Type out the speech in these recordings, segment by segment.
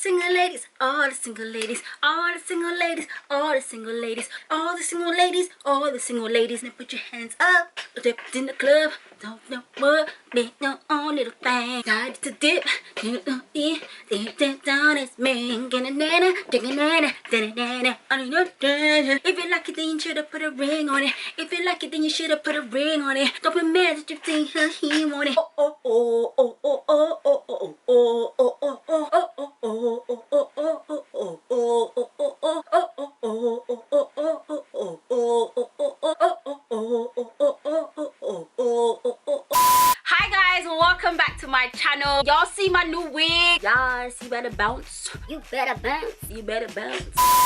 single ladies, all the single ladies, all the single ladies, all the single ladies, all the single ladies, all the single ladies. Now put your hands up, dip in the club. Don't know what they know on little thing. Time to dip, dip down, it's me. If you like it, then you should've put a ring on it. If you like it, then you should've put a ring on it. Don't be mad that you think he want it. Oh oh oh oh oh oh oh oh oh oh oh oh oh oh oh oh oh. Hi guys, welcome back to my channel. Y'all see my new wig? Yes, you better bounce. You better bounce. You better bounce.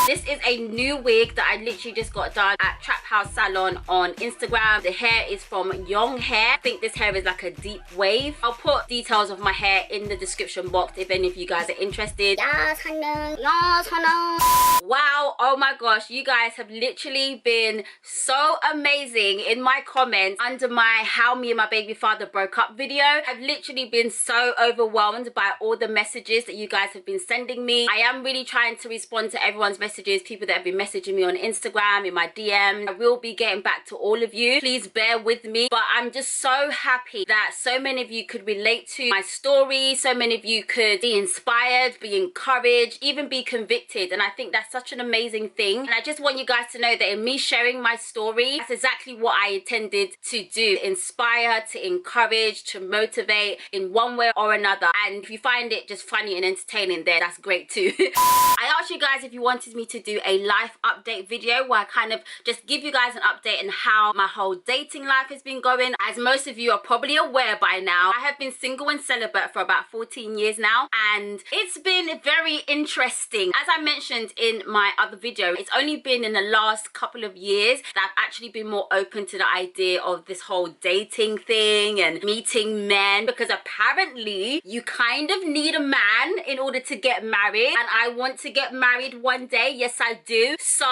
This is a new wig that I literally just got done at Trap House Salon on Instagram. The hair is from Young Hair. I think this hair is like a deep wave. I'll put details of my hair in the description box if any of you guys are interested. Yes, honey. Yes, honey. Wow, oh my gosh, you guys have literally been so amazing in my comments under my how me and my baby father broke up video. I've literally been so overwhelmed by all the messages that you guys have been sending me. I am really trying to respond to everyone's messages, people that have been messaging me on Instagram, in my DM. I will be getting back to all of you. Please bear with me, but I'm just so happy that so many of you could relate to my story. So many of you could be inspired, be encouraged, even be convicted, and I think that's such an amazing thing. And I just want you guys to know that in me sharing my story, that's exactly what I intended to do. Inspire, to encourage, to motivate in one way or another. And if you find it just funny and entertaining, then that's great too. I asked you guys if you wanted me to do a life update video where I kind of just give you guys an update on how my whole dating life has been going. As most of you are probably aware by now, I have been single and celibate for about 14 years now, and it's been very interesting. As I mentioned in my other video, it's only been in the last couple of years that I've actually been more open to the idea of this whole dating thing and meeting men, because apparently you kind of need a man in order to get married, and I want to get married one day. Yes, I do. So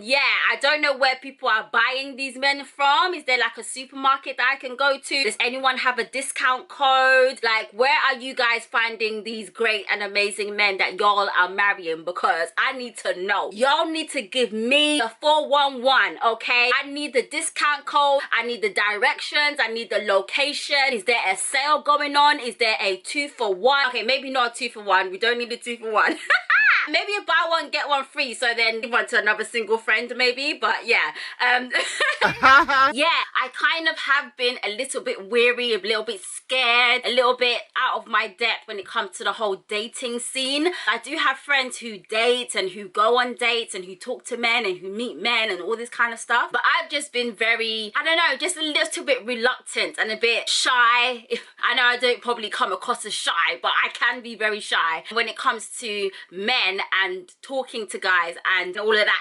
yeah, I don't know where people are buying these men from. Is there like a supermarket that I can go to? Does anyone have a discount code? Like, where are you guys finding these great and amazing men that y'all are marrying? Because I need to know. Y'all need to give me the 411, okay? I need the discount code. I need the directions. I need the location. Is there a sale going on? Is there a 2-for-1? Okay, maybe not a 2-for-1. We don't need a 2-for-1. Maybe a buy one get one free, so then give one to another single friend maybe. But yeah, yeah, I kind of have been a little bit weary, a little bit scared, a little bit out of my depth when it comes to the whole dating scene. I do have friends who date and who go on dates and who talk to men and who meet men and all this kind of stuff, but I've just been very, I don't know, just a little bit reluctant and a bit shy. I know I don't probably come across as shy, but I can be very shy when it comes to men and talking to guys and all of that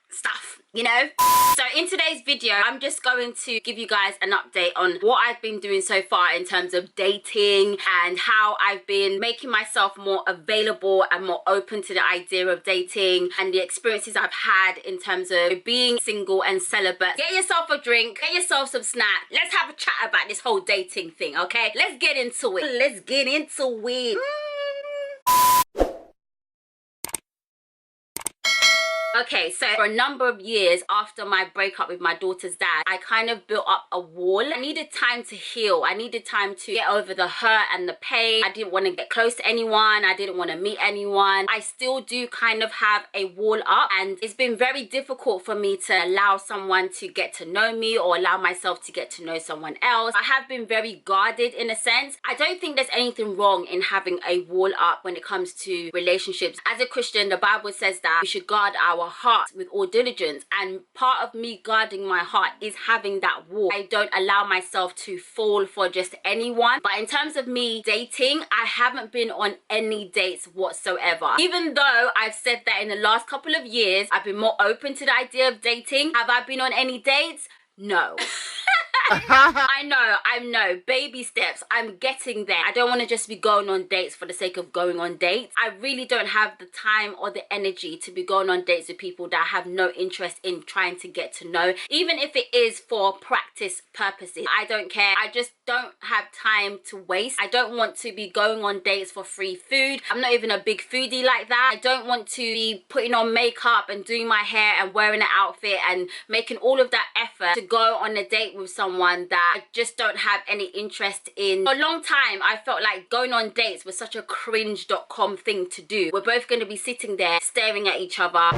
stuff, you know. So in today's video, I'm just going to give you guys an update on what I've been doing so far in terms of dating and how I've been making myself more available and more open to the idea of dating and the experiences I've had in terms of being single and celibate. Get yourself a drink, get yourself some snack. Let's have a chat about this whole dating thing, okay? Let's get into it. Let's get into it. Okay, so for a number of years after my breakup with my daughter's dad, I kind of built up a wall. I needed time to heal. I needed time to get over the hurt and the pain. I didn't want to get close to anyone. I didn't want to meet anyone. I still do kind of have a wall up, and it's been very difficult for me to allow someone to get to know me or allow myself to get to know someone else. I have been very guarded in a sense. I don't think there's anything wrong in having a wall up when it comes to relationships. As a Christian, the Bible says that we should guard our heart with all diligence, and part of me guarding my heart is having that wall. I don't allow myself to fall for just anyone. But in terms of me dating, I haven't been on any dates whatsoever. Even though I've said that in the last couple of years I've been more open to the idea of dating, have I been on any dates? No. I know, baby steps. I'm getting there. I don't want to just be going on dates for the sake of going on dates. I really don't have the time or the energy to be going on dates with people that have no interest in trying to get to know, even if it is for practice purposes. I don't care. I just don't have time to waste. I don't want to be going on dates for free food. I'm not even a big foodie like that. I don't want to be putting on makeup and doing my hair and wearing an outfit and making all of that effort to go on a date with someone that I just don't have any interest in. For a long time, I felt like going on dates was such a cringe.com thing to do. We're both going to be sitting there staring at each other,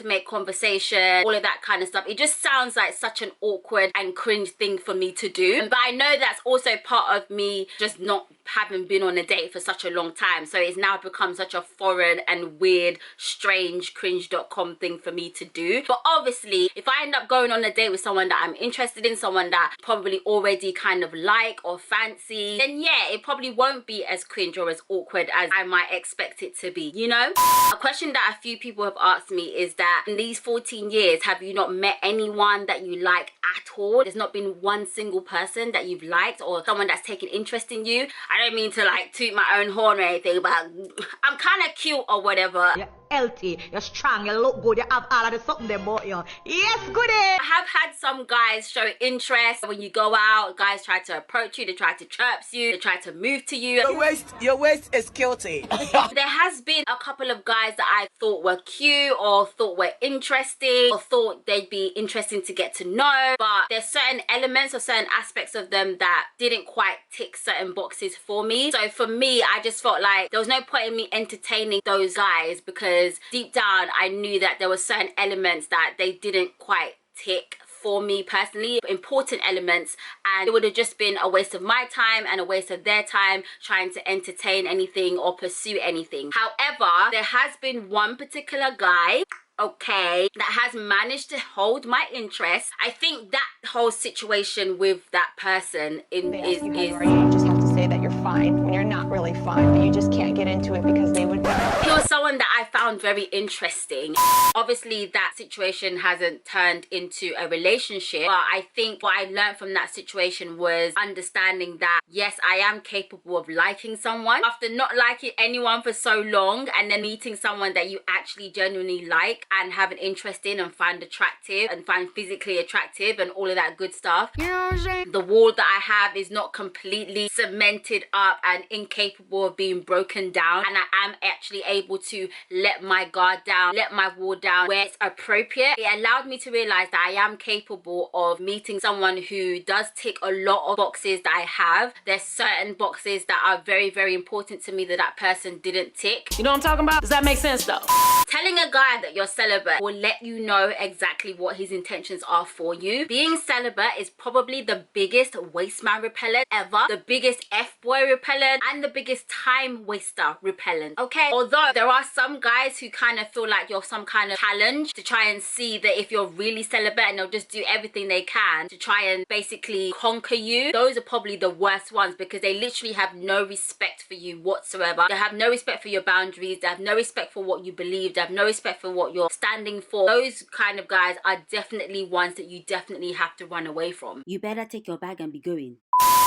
to make conversation, all of that kind of stuff. It just sounds like such an awkward and cringe thing for me to do. But I know that's also part of me just not having been on a date for such a long time. So it's now become such a foreign and weird, strange, cringe.com thing for me to do. But obviously, if I end up going on a date with someone that I'm interested in, someone that probably already kind of like or fancy, then yeah, it probably won't be as cringe or as awkward as I might expect it to be, you know? A question that a few people have asked me is that in these 14 years, have you not met anyone that you like at all? There's not been one single person that you've liked or someone that's taken interest in you. I don't mean to like toot my own horn or anything, but I'm kind of cute or whatever. You're healthy, you're strong, you look good, you have all of the something about you. Yes, goody! I have had some guys show interest when you go out. Guys try to approach you, they try to chirp you, they try to move to you. Your waist is guilty. There has been a couple of guys that I thought were cute or thought were interesting or thought they'd be interesting to get to know, but there's certain elements or certain aspects of them that didn't quite tick certain boxes for me. So for me, I just felt like there was no point in me entertaining those guys because deep down I knew that there were certain elements that they didn't quite tick for me personally, important elements, and it would have just been a waste of my time and a waste of their time trying to entertain anything or pursue anything. However, there has been one particular guy, okay, that has managed to hold my interest. I think that whole situation with that person is you just have to say that you're fine when you're not really fine, but you just can't get into it because they would. He was someone that I found very interesting. Obviously, that situation hasn't turned into a relationship, but I think what I learned from that situation was understanding that yes, I am capable of liking someone. After not liking anyone for so long and then meeting someone that you actually genuinely like and have an interest in and find attractive and find physically attractive and all of that good stuff, you know what I'm saying? The wall that I have is not completely cemented up and incapable of being broken down, and I am actually able to let my guard down, let my wall down where it's appropriate. It allowed me to realize that I am capable of meeting someone who does tick a lot of boxes that I have. There's certain boxes that are very, very important to me that that person didn't tick. You know what I'm talking about? Does that make sense though? Telling a guy that you're celibate will let you know exactly what his intentions are for you. Being celibate is probably the biggest waste man repellent ever, the biggest F-boy repellent, and the biggest time waster repellent, okay? Although there are some guys who kind of feel like you're some kind of challenge to try and see that if you're really celibate, and they'll just do everything they can to try and basically conquer you. Those are probably the worst ones because they literally have no respect for you whatsoever. They have no respect for your boundaries. They have no respect for what you believe. They have no respect for what you're standing for. Those kind of guys are definitely ones that you definitely have to run away from. You better take your bag and be going.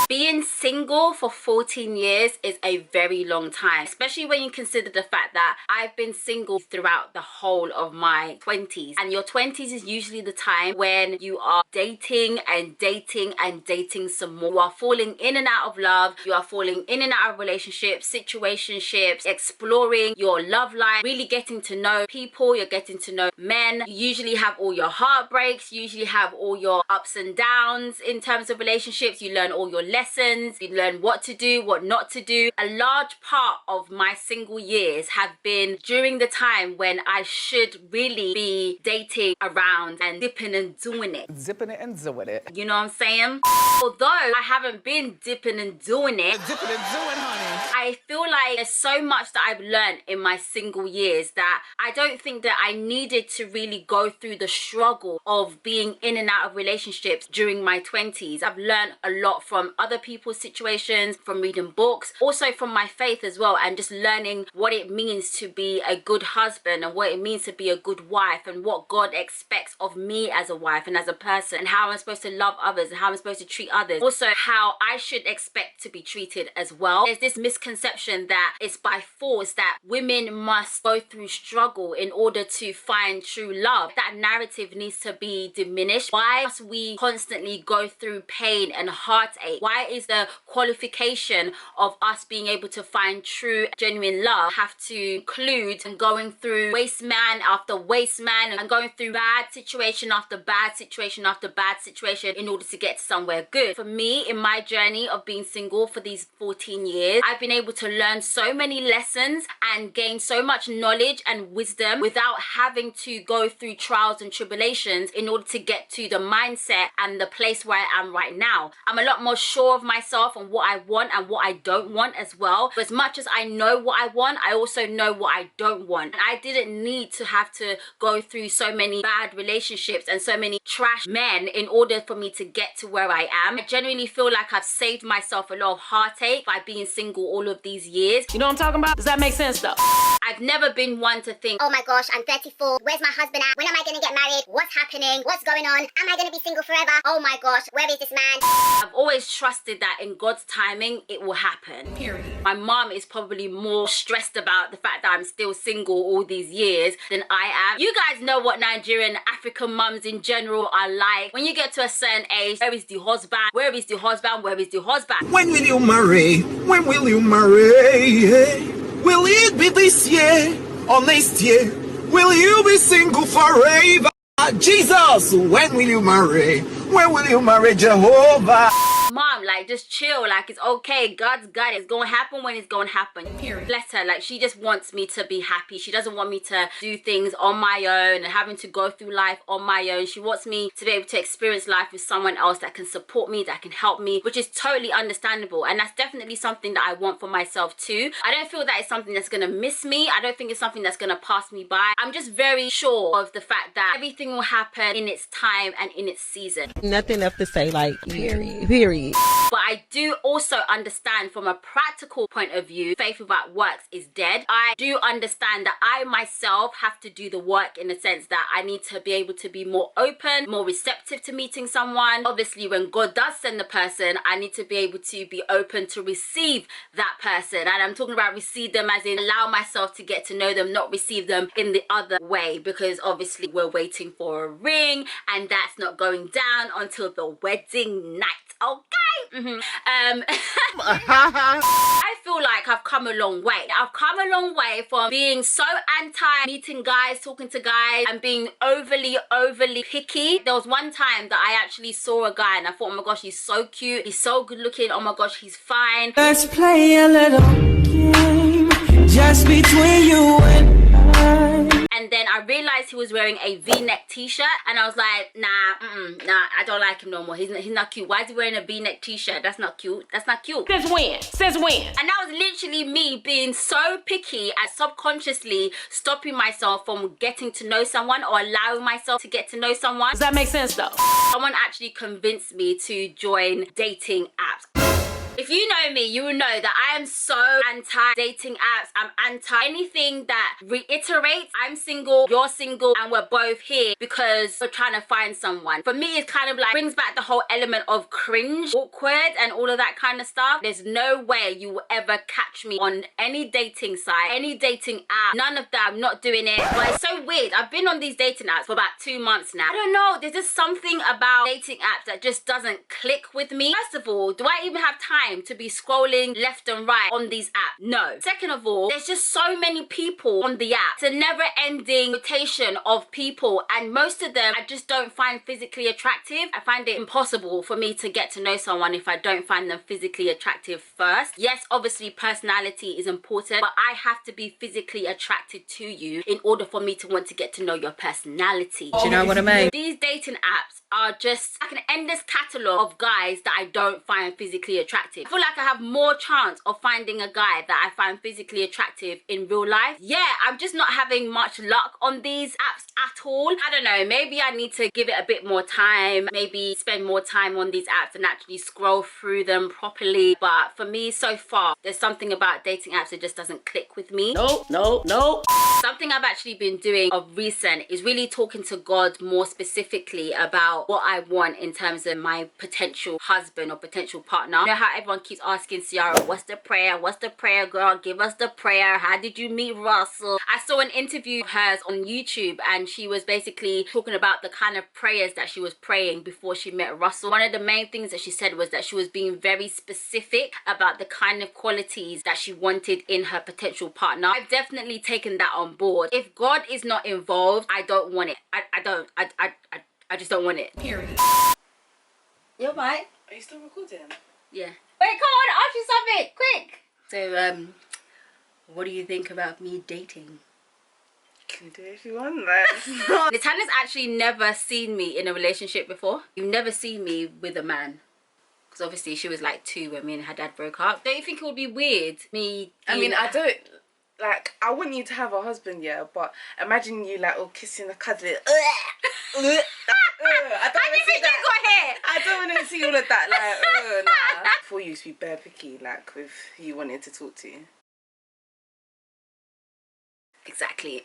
Being single for 14 years is a very long time, especially when you consider the fact that I've been single throughout the whole of my 20s. And your 20s is usually the time when you are dating and dating and dating some more. You are falling in and out of love. You are falling in and out of relationships, situationships, exploring your love life, really getting to know people. You're getting to know men. You usually have all your heartbreaks. You usually have all your ups and downs in terms of relationships. You learn all your lessons, you learn what to do, what not to do. A large part of my single years have been during the time when I should really be dating around and dipping and doing it. Zipping it and doing it. You know what I'm saying? Although I haven't been dipping and doing it, Zipping and doing, honey. I feel like there's so much that I've learned in my single years that I don't think that I needed to really go through the struggle of being in and out of relationships during my 20s. I've learned a lot from from other people's situations, from reading books, also from my faith as well, and just learning what it means to be a good husband and what it means to be a good wife and what God expects of me as a wife and as a person, and how I'm supposed to love others and how I'm supposed to treat others. Also, how I should expect to be treated as well. There's this misconception that it's by force that women must go through struggle in order to find true love. That narrative needs to be diminished. Why must we constantly go through pain and heartache? Why is the qualification of us being able to find true, genuine love have to include going through waste man after waste man and going through bad situation after bad situation after bad situation in order to get somewhere good? For me, in my journey of being single for these 14 years, I've been able to learn so many lessons and gain so much knowledge and wisdom without having to go through trials and tribulations in order to get to the mindset and the place where I am right now. I'm a lot more sure of myself and what I want and what I don't want as well. But as much as I know what I want, I also know what I don't want. And I didn't need to have to go through so many bad relationships and so many trash men in order for me to get to where I am. I genuinely feel like I've saved myself a lot of heartache by being single all of these years. You know what I'm talking about? Does that make sense though? I've never been one to think, oh my gosh, I'm 34. Where's my husband at? When am I going to get married? What's happening? What's going on? Am I going to be single forever? Oh my gosh, where is this man? I've always trusted that in God's timing, it will happen. Period. My mom is probably more stressed about the fact that I'm still single all these years than I am. You guys know what Nigerian African mums in general are like. When you get to a certain age, where is the husband? Where is the husband? Where is the husband? When will you marry? When will you marry? Will it be this year or next year? Will you be single forever? Jesus, when will you marry? When will you marry Jehovah? Mom, like, just chill. Like, it's okay. God's got it. It's gonna happen when it's gonna happen. Period. Bless her. Like, she just wants me to be happy. She doesn't want me to do things on my own and having to go through life on my own. She wants me to be able to experience life with someone else that can support me, that can help me, which is totally understandable. And that's definitely something that I want for myself too. I don't feel that it's something that's gonna miss me. I don't think it's something that's gonna pass me by. I'm just very sure of the fact that everything will happen in its time and in its season. Nothing left to say, like, period. But I do also understand from a practical point of view, faith without works is dead. I do understand that I myself have to do the work in the sense that I need to be able to be more open, more receptive to meeting someone. Obviously, when God does send the person, I need to be able to be open to receive that person. And I'm talking about receive them as in allow myself to get to know them, not receive them in the other way, because obviously we're waiting for a ring and that's not going down until the wedding night. Okay. I feel like I've come a long way. I've come a long way from being so anti meeting guys, talking to guys, and being overly picky. There was one time that I actually saw a guy and I thought, oh my gosh, he's so cute, he's so good looking, oh my gosh, he's fine. Let's play a little game just between you and I. And then I realized he was wearing a V-neck t-shirt and I was like, nah, I don't like him no more. He's not cute. Why is he wearing a V-neck t-shirt? That's not cute. That's not cute. Since when? Since when? And that was literally me being so picky and subconsciously stopping myself from getting to know someone or allowing myself to get to know someone. Does that make sense though? Someone actually convinced me to join dating apps. If you know me, you will know that I am so anti-dating apps. I'm anti anything that reiterates I'm single, you're single, and we're both here because we're trying to find someone. For me, it's kind of like brings back the whole element of cringe, awkward, and all of that kind of stuff. There's no way you will ever catch me on any dating site, any dating app. None of that. I'm not doing it. But it's so weird. I've been on these dating apps for about 2 months now. I don't know. There's just something about dating apps that just doesn't click with me. First of all, do I even have time to be scrolling left and right on these apps? No. Second of all, there's just so many people on the app. It's a never-ending rotation of people, and most of them I just don't find physically attractive. I find it impossible for me to get to know someone if I don't find them physically attractive first. Yes, obviously personality is important, but I have to be physically attracted to you in order for me to want to get to know your personality. Do you know what I mean? These dating apps are just like an endless catalogue of guys that I don't find physically attractive. attractive. I feel like I have more chance of finding a guy that I find physically attractive in real life. Yeah, I'm just not having much luck on these apps at all. I don't know, maybe I need to give it a bit more time, maybe spend more time on these apps and actually scroll through them properly. But for me, so far, there's something about dating apps that just doesn't click with me. No. Something I've actually been doing of recent is really talking to God more specifically about what I want in terms of my potential husband or potential partner. You know how everyone keeps asking Ciara, what's the prayer? What's the prayer, girl? Give us the prayer. How did you meet Russell? I saw an interview of hers on YouTube and she was basically talking about the kind of prayers that she was praying before she met Russell. One of the main things that she said was that she was being very specific about the kind of qualities that she wanted in her potential partner. I've definitely taken that on board. If God is not involved, I don't want it. I just don't want it. Period. You're right. Are you still recording? Yeah. Wait, come on, ask you something, quick. So, what do you think about me dating? Can do it if you want that. Natana's actually never seen me in a relationship before. You've never seen me with a man. Because obviously she was like 2 when me and her dad broke up. Don't you think it would be weird, me I mean, I don't, like, I want you to have a husband, yeah, but imagine you like all kissing a cousin. I don't want to see that. I don't want to see all of that, like, nah. Before you used to be bare picky, like, with who you wanted to talk to. Exactly.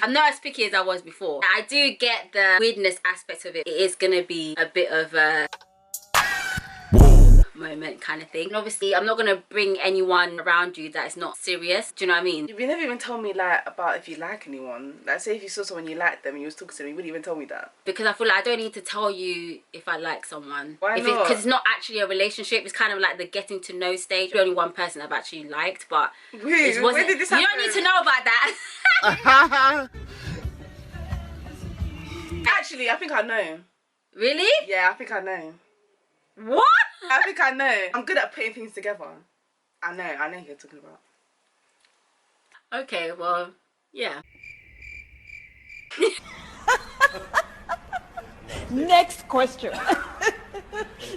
I'm not as picky as I was before. I do get the weirdness aspect of it. It is gonna be a bit of a moment kind of thing. And obviously, I'm not gonna bring anyone around you that is not serious. Do you know what I mean? You never even told me, like, about if you like anyone. Like, say if you saw someone you liked them and you was talking to them, you wouldn't even tell me that. Because I feel like I don't need to tell you if I like someone. Why not? Because it's not actually a relationship. It's kind of like the getting to know stage. The only one person I've actually liked, but wait, when did this happen? You don't need to know about that. Actually, I think I know. Really? Yeah, I think I know. What? I think I know. I'm good at putting things together. I know who you're talking about. Okay, well, yeah. Next question.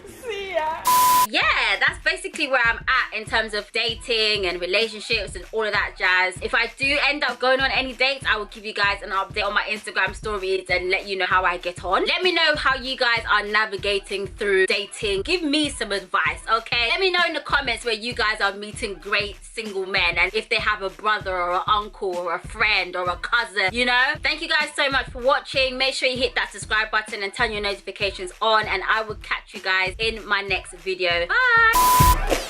See ya. Yeah, that's basically where I'm at in terms of dating and relationships and all of that jazz. If I do end up going on any dates, I will give you guys an update on my Instagram stories and let you know how I get on. Let me know how you guys are navigating through dating. Give me some advice, okay? Let me know in the comments where you guys are meeting great single men and if they have a brother or an uncle or a friend or a cousin, you know? Thank you guys so much for watching. Make sure you hit that subscribe button and turn your notifications on, and I will catch you guys in my next video. Bye!